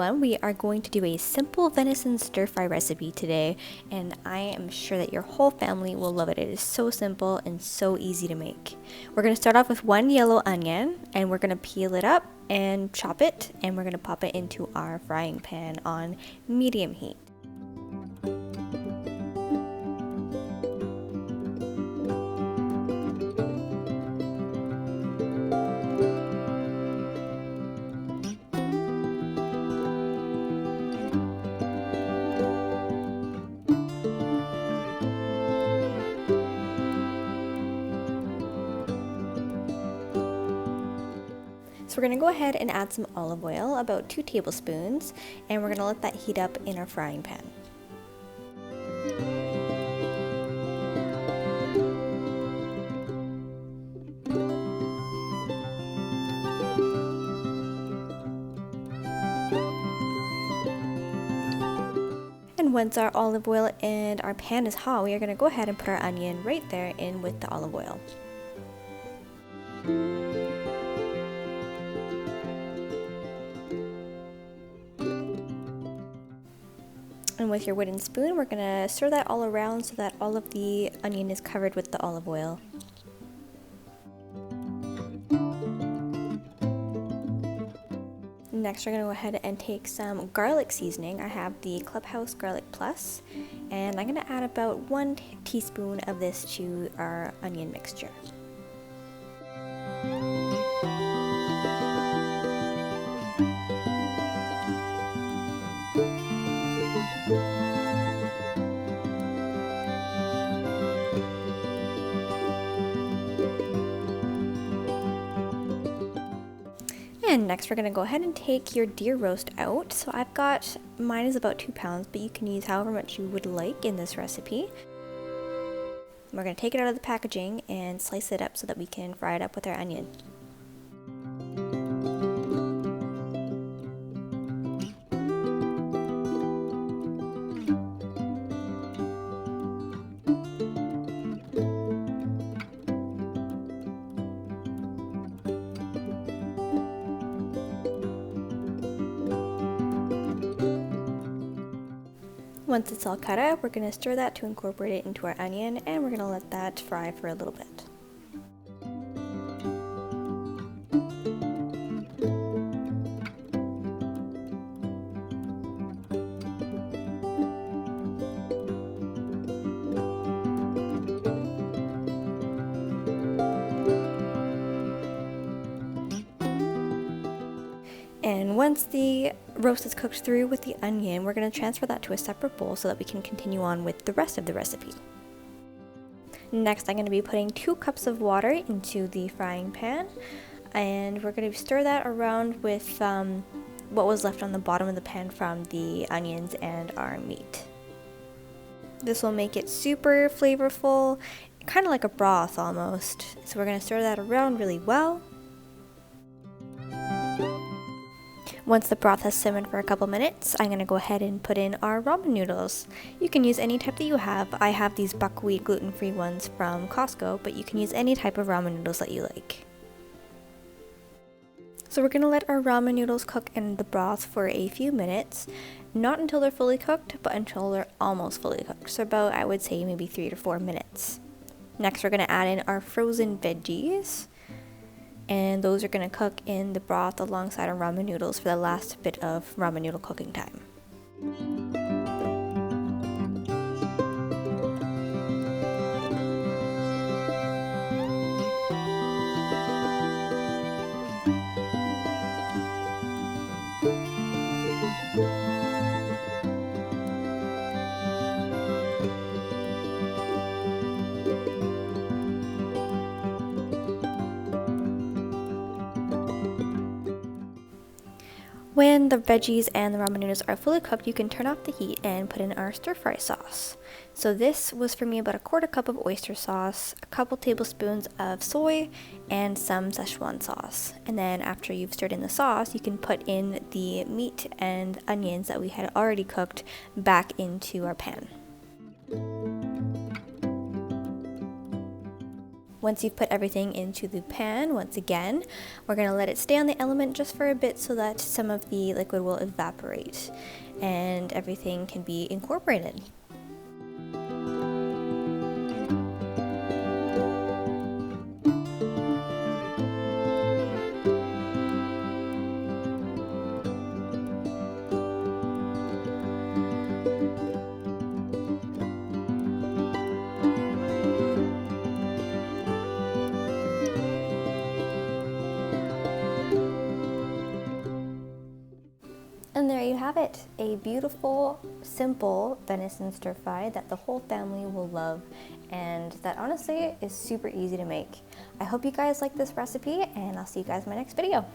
everyone, we are going to do a simple venison stir fry recipe today, and I am sure that your whole family will love it. It is so simple and so easy to make. We're going to start off with one yellow onion, and we're going to peel it up and chop it, and we're going to pop it into our frying pan on medium heat. So we're going to go ahead and add some olive oil, about 2 tablespoons, and we're going to let that heat up in our frying pan. And once our olive oil and our pan is hot, we are going to go ahead and put our onion right there in with the olive oil. And with your wooden spoon, we're going to stir that all around so that all of the onion is covered with the olive oil. Next, we're going to go ahead and take some garlic seasoning. I have the Clubhouse Garlic Plus, and I'm going to add about 1 teaspoon of this to our onion mixture. And next we're going to go ahead and take your deer roast out. So I've got, mine is about 2 pounds, but you can use however much you would like in this recipe. We're going to take it out of the packaging and slice it up so that we can fry it up with our onion. Once it's all cut up, we're going to stir that to incorporate it into our onion, and we're going to let that fry for a little bit. And once the roast is cooked through with the onion, we're going to transfer that to a separate bowl so that we can continue on with the rest of the recipe. Next, I'm going to be putting 2 cups of water into the frying pan, and we're going to stir that around with what was left on the bottom of the pan from the onions and our meat. This will make it super flavorful, kind of like a broth almost. So we're going to stir that around really well. Once the broth has simmered for a couple minutes, I'm going to go ahead and put in our ramen noodles. You can use any type that you have. I have these buckwheat gluten-free ones from Costco, but you can use any type of ramen noodles that you like. So we're going to let our ramen noodles cook in the broth for a few minutes. Not until they're fully cooked, but until they're almost fully cooked. So about, I would say, maybe 3 to 4 minutes. Next, we're going to add in our frozen veggies. And those are going to cook in the broth alongside our ramen noodles for the last bit of ramen noodle cooking time. When the veggies and the ramen noodles are fully cooked, you can turn off the heat and put in our stir fry sauce. So this was for me about a 1/4 cup of oyster sauce, a couple tablespoons of soy, and some szechuan sauce. And then after you've stirred in the sauce, you can put in the meat and onions that we had already cooked back into our pan. Once you've put everything into the pan, once again, we're going to let it stay on the element just for a bit so that some of the liquid will evaporate and everything can be incorporated. And there you have it, a beautiful, simple venison stir fry that the whole family will love and that honestly is super easy to make. I hope you guys like this recipe and I'll see you guys in my next video.